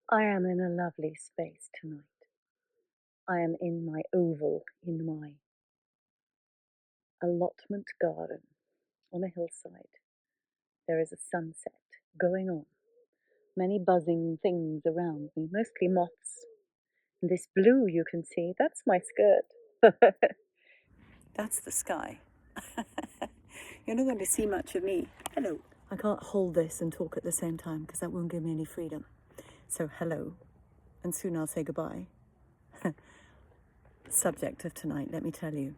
I am in a lovely space tonight. I am in my oval, in my allotment garden on a hillside. There is a sunset going on. Many buzzing things around me, mostly moths. And this blue you can see, that's my skirt. That's the sky. You're not going to see much of me. Hello. I can't hold this and talk at the same time because that won't give me any freedom. So hello, and soon I'll say goodbye. Subject of tonight, let me tell you.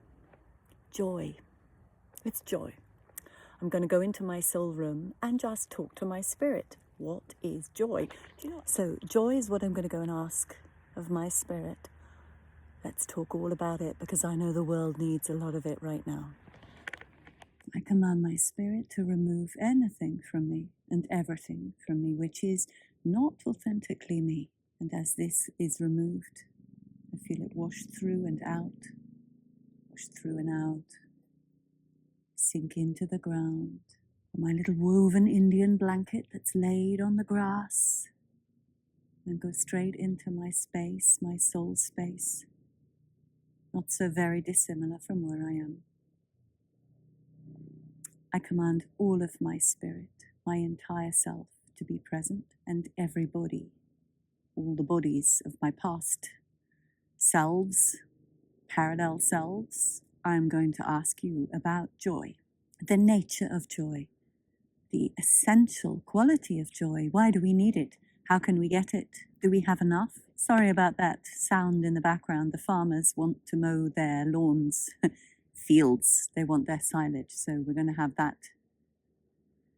Joy. It's joy. I'm going to go into my soul room and just talk to my spirit. What is joy? So joy is what I'm going to go and ask of my spirit. Let's talk all about it because I know the world needs a lot of it right now. I command my spirit to remove anything from me and everything from me which is not authentically me. And as this is removed, I feel it wash through and out, wash through and out, sink into the ground. My little woven Indian blanket that's laid on the grass, and go straight into my space, my soul space, not so very dissimilar from where I am. I command all of my spirit, my entire self, to be present, and every body, all the bodies of my past selves, parallel selves. I'm going to ask you about joy, the nature of joy, the essential quality of joy. Why do we need it? How can we get it? Do we have enough? Sorry about that sound in the background. The farmers want to mow their lawns, fields. They want their silage. So we're going to have that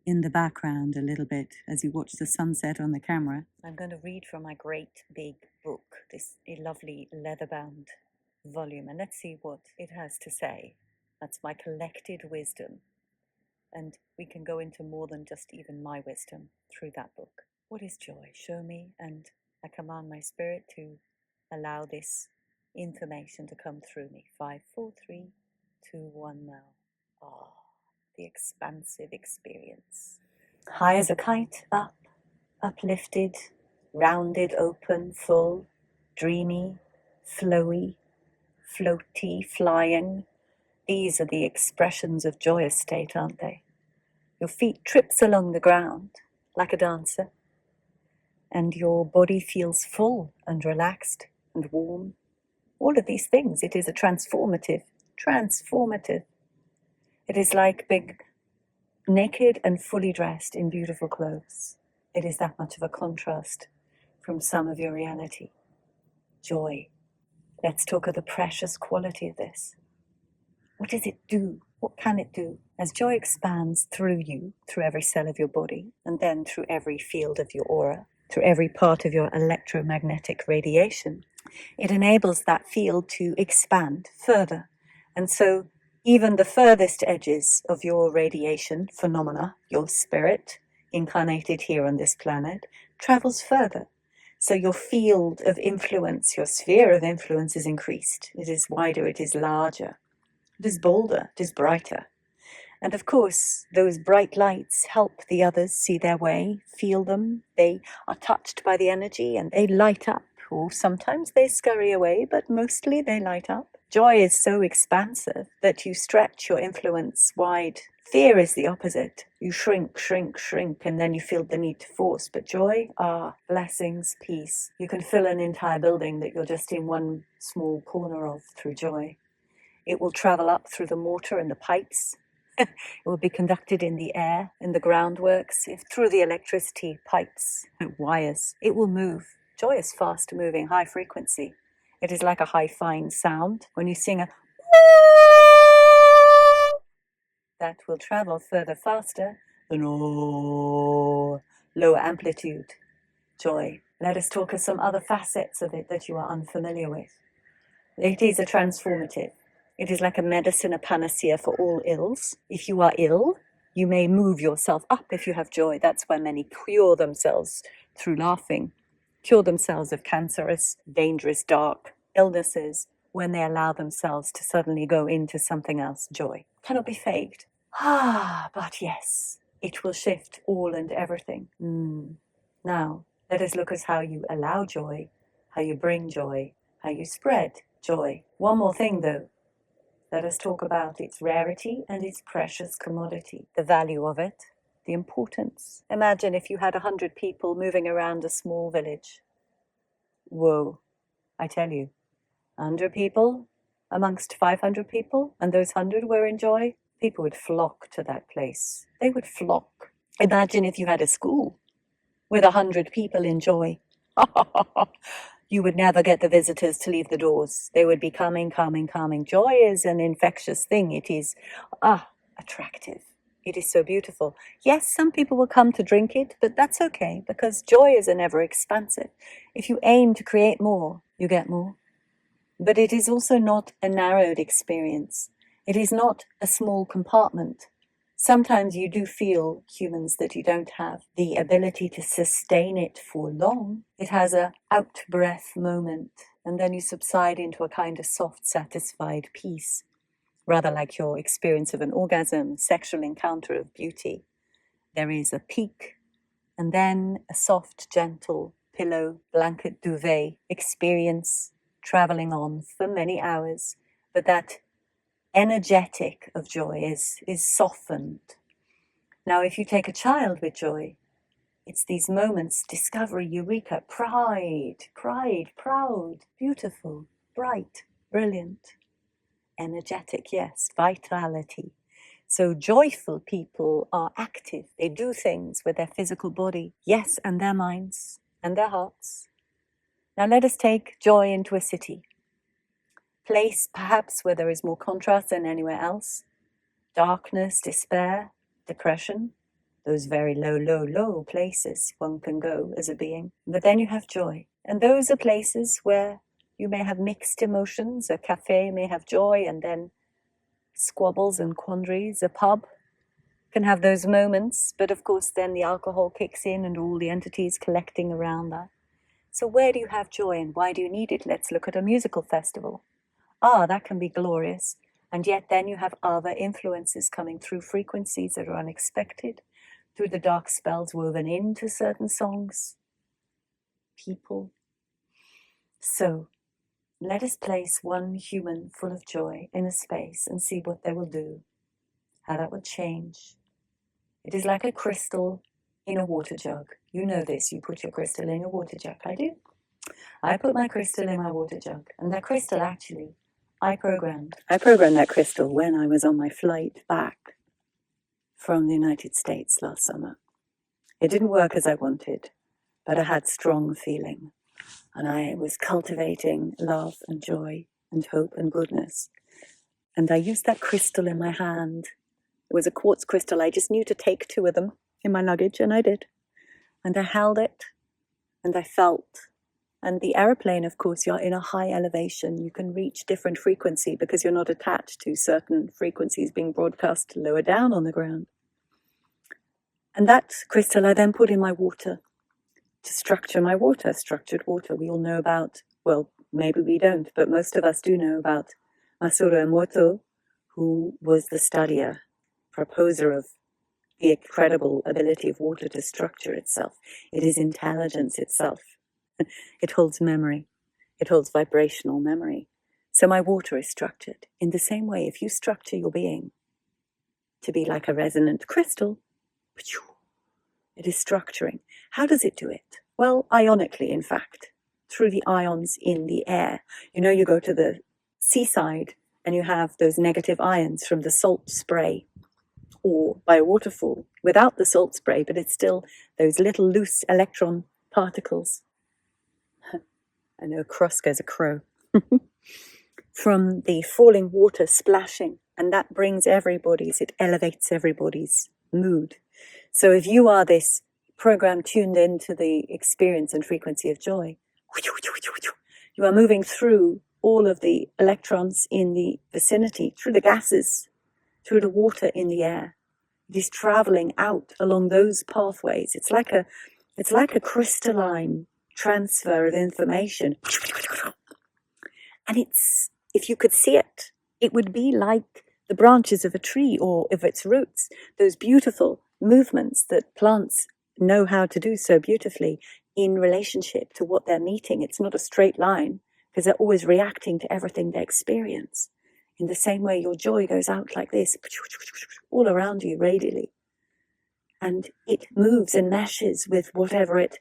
in the background a little bit as you watch the sunset on the camera. I'm going to read from my great big book, this lovely leather-bound volume, and let's see what it has to say. That's my collected wisdom. And we can go into more than just even my wisdom through that book. What is joy? Show me, and I command my spirit to allow this information to come through me. 5, 4, 3, 2, 1 now. Ah, the expansive experience. High as a kite, up, uplifted, rounded, open, full, dreamy, flowy, floaty, flying. These are the expressions of joyous state, aren't they? Your feet trips along the ground like a dancer, and your body feels full and relaxed and warm. All of these things, it is a transformative. It is like being naked and fully dressed in beautiful clothes. It is that much of a contrast from some of your reality. Joy. Let's talk of the precious quality of this. What does it do? What can it do? As joy expands through you, through every cell of your body, and then through every field of your aura, through every part of your electromagnetic radiation, it enables that field to expand further. And so even the furthest edges of your radiation phenomena, your spirit, incarnated here on this planet, travels further. So your field of influence, your sphere of influence is increased. It is wider, it is larger. It is bolder, it is brighter. And of course, those bright lights help the others see their way, feel them. They are touched by the energy and they light up, or sometimes they scurry away, but mostly they light up. Joy is so expansive that you stretch your influence wide. Fear is the opposite. You shrink, and then you feel the need to force. But joy, blessings, peace. You can fill an entire building that you're just in one small corner of through joy. It will travel up through the mortar and the pipes. It will be conducted in the air, in the groundworks, through the electricity pipes, wires. It will move. Joy is fast moving, high frequency. It is like a high fine sound. When you sing a that will travel further faster than lower amplitude. Joy. Let us talk of some other facets of it that you are unfamiliar with. It is a transformative. It is like a medicine, a panacea for all ills. If you are ill, you may move yourself up if you have joy. That's why many cure themselves through laughing, cure themselves of cancerous, dangerous, dark illnesses when they allow themselves to suddenly go into something else. Joy cannot be faked. But yes, it will shift all and everything. Now, Let us look at how you allow joy, how you bring joy, how you spread joy. One more thing though. Let us talk about its rarity and its precious commodity, the value of it, the importance. Imagine if you had 100 people moving around a small village. Whoa, I tell you, 100 people amongst 500 people, and those 100 were in joy, people would flock to that place. They would flock. Imagine if you had a school with 100 people in joy. You would never get the visitors to leave the doors. They would be coming, coming, coming. Joy is an infectious thing. It is, attractive. It is so beautiful. Yes, some people will come to drink it, but that's okay because joy is an ever expansive. If you aim to create more, you get more. But it is also not a narrowed experience. It is not a small compartment. Sometimes you do feel, humans, that you don't have the ability to sustain it for long. It has a out-breath moment, and then you subside into a kind of soft, satisfied peace, rather like your experience of an orgasm, sexual encounter of beauty. There is a peak, and then a soft, gentle pillow, blanket, duvet experience, traveling on for many hours, but that energetic of joy is softened. Now, if you take a child with joy, it's these moments, discovery, eureka, pride, proud, beautiful, bright, brilliant, energetic, yes, vitality. So joyful people are active. They do things with their physical body, yes, and their minds and their hearts. Now let us take joy into a city. Place perhaps where there is more contrast than anywhere else. Darkness, despair, depression, those very low places one can go as a being. But then you have joy. And those are places where you may have mixed emotions. A cafe may have joy and then squabbles and quandaries. A pub can have those moments, but of course then the alcohol kicks in and all the entities collecting around that. So where do you have joy and why do you need it? Let's look at a musical festival. That can be glorious. And yet then you have other influences coming through, frequencies that are unexpected, through the dark spells woven into certain songs, people. So let us place one human full of joy in a space and see what they will do, how that will change. It is like a crystal in a water jug. You know this, you put your crystal in your water jug. I do. I put my crystal in my water jug, and that crystal actually, I programmed that crystal when I was on my flight back from the United States last summer. It didn't work as I wanted, but I had strong feeling, and I was cultivating love and joy and hope and goodness. And I used that crystal in my hand. It was a quartz crystal. I just knew to take 2 of them in my luggage, and I did. And I held it, and I felt. And the aeroplane, of course, you're in a high elevation. You can reach different frequency because you're not attached to certain frequencies being broadcast lower down on the ground. And that crystal I then put in my water to structure my water, structured water. We all know about, well, maybe we don't, but most of us do know about Masaru Emoto, who was the studier, proposer of the incredible ability of water to structure itself. It is intelligence itself. It holds memory. It holds vibrational memory. So my water is structured. In the same way, if you structure your being to be like a resonant crystal, it is structuring. How does it do it? Well, ionically, in fact, through the ions in the air. You know, you go to the seaside and you have those negative ions from the salt spray, or by a waterfall without the salt spray, but it's still those little loose electron particles. I know, cross goes a crow. From the falling water splashing, and that brings it elevates everybody's mood. So if you are this program tuned into the experience and frequency of joy, you are moving through all of the electrons in the vicinity, through the gases, through the water in the air. It is traveling out along those pathways. It's like a crystalline transfer of information. And if you could see it, it would be like the branches of a tree or of its roots, those beautiful movements that plants know how to do so beautifully. in relationship to what they're meeting. It's not a straight line, because they're always reacting to everything they experience. In the same way, your joy goes out like this, all around you radially. And it moves and meshes with whatever it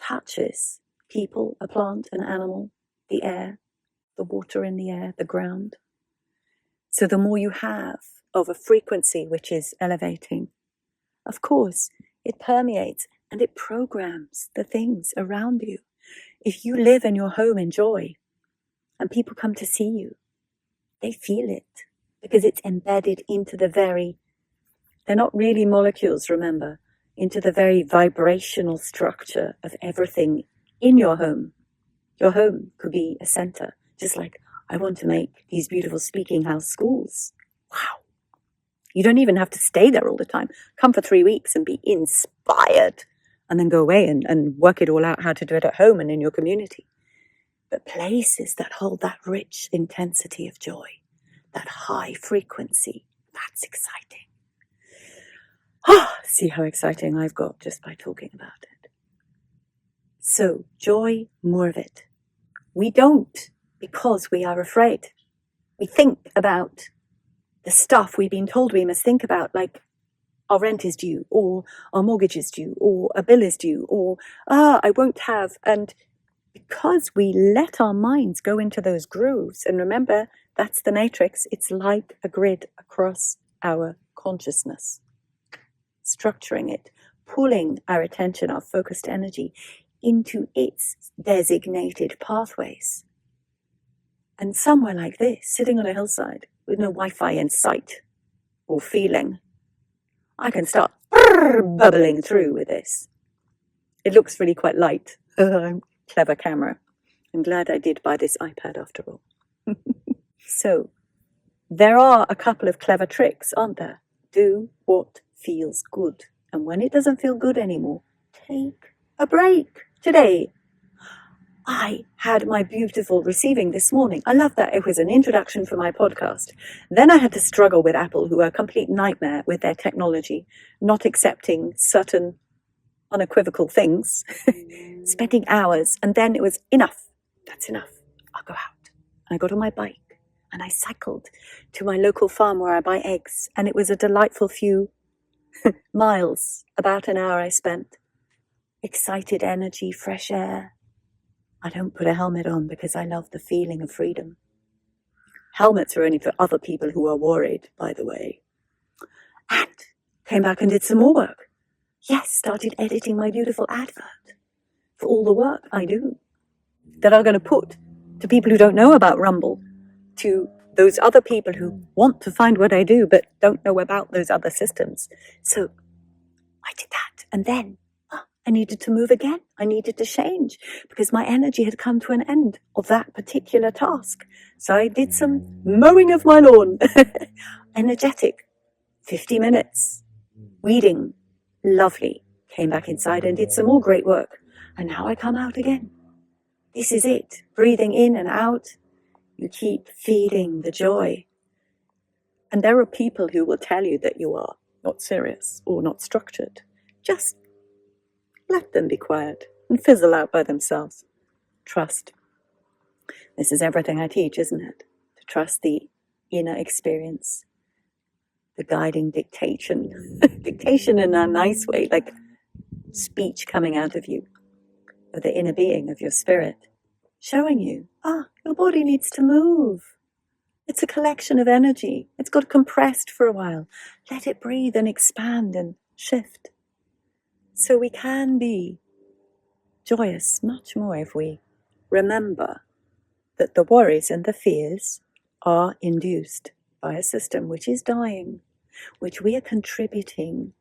touches. People, a plant, an animal, the air, the water in the air, the ground. So the more you have of a frequency which is elevating, of course, it permeates and it programs the things around you. If you live in your home in joy and people come to see you, they feel it because it's embedded into the very, they're not really molecules, remember, into the very vibrational structure of everything in your home. Your home could be a center, just like I want to make these beautiful speaking house schools. Wow. You don't even have to stay there all the time. Come for 3 weeks and be inspired and then go away and work it all out how to do it at home and in your community. But places that hold that rich intensity of joy, that high frequency, that's exciting. See how exciting I've got just by talking about it. So, joy, more of it. We don't because we are afraid. We think about the stuff we've been told we must think about, like our rent is due, or our mortgage is due, or a bill is due, or, I won't have. And because we let our minds go into those grooves, and remember, that's the matrix, it's like a grid across our consciousness, structuring it, pulling our attention, our focused energy into its designated pathways. And somewhere like this, sitting on a hillside with no Wi-Fi in sight or feeling, I can start bubbling through with this. It looks really quite light. Clever camera. I'm glad I did buy this iPad after all. So, there are a couple of clever tricks, aren't there? Do what feels good. And when it doesn't feel good anymore, take a break. Today, I had my beautiful receiving this morning. I love that. It was an introduction for my podcast. Then I had to struggle with Apple, who are a complete nightmare with their technology, not accepting certain unequivocal things, spending hours. And then it was enough. That's enough. I'll go out. And I got on my bike and I cycled to my local farm where I buy eggs. And it was a delightful few miles, about an hour I spent. Excited energy, fresh air. I don't put a helmet on because I love the feeling of freedom. Helmets are only for other people who are worried, by the way. And came back and did some more work. Yes, started editing my beautiful advert for all the work I do that I'm going to put to people who don't know about Rumble, to those other people who want to find what I do but don't know about those other systems. So I did that, and then I needed to move again. I needed to change because my energy had come to an end of that particular task. So I did some mowing of my lawn. Energetic. 50 minutes. Weeding. Lovely. Came back inside and did some more great work. And now I come out again. This is it. Breathing in and out. You keep feeding the joy. And there are people who will tell you that you are not serious or not structured. Just let them be quiet and fizzle out by themselves. Trust. This is everything I teach, isn't it? To trust the inner experience, the guiding dictation. Dictation in a nice way, like speech coming out of you, of the inner being, of your spirit, showing you, your body needs to move. It's a collection of energy. It's got compressed for a while. Let it breathe and expand and shift. So we can be joyous much more if we remember that the worries and the fears are induced by a system which is dying, which we are contributing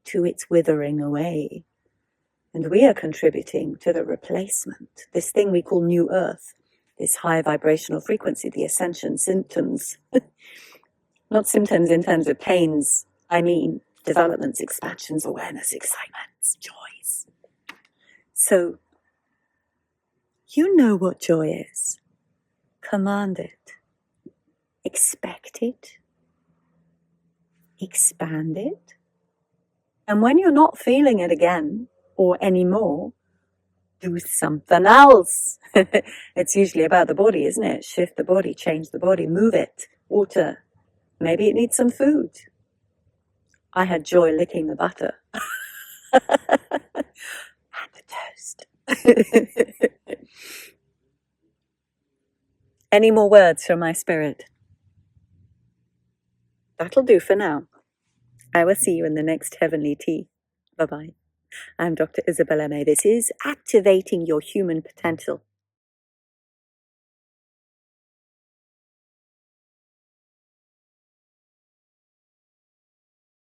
to its withering away. And we are contributing to the replacement, this thing we call New Earth, this high vibrational frequency, the ascension symptoms. Not symptoms in terms of pains, I mean developments, expansions, awareness, excitements, joys. So, you know what joy is. Command it. Expect it. Expand it. And when you're not feeling it again or anymore, do something else. It's usually about the body, isn't it? Shift the body, change the body, move it, water. Maybe it needs some food. I had joy licking the butter. And the toast. Any more words from my spirit? That'll do for now. I will see you in the next heavenly tea. Bye-bye. I'm Dr. Isabella May. This is Activating Your Human Potential.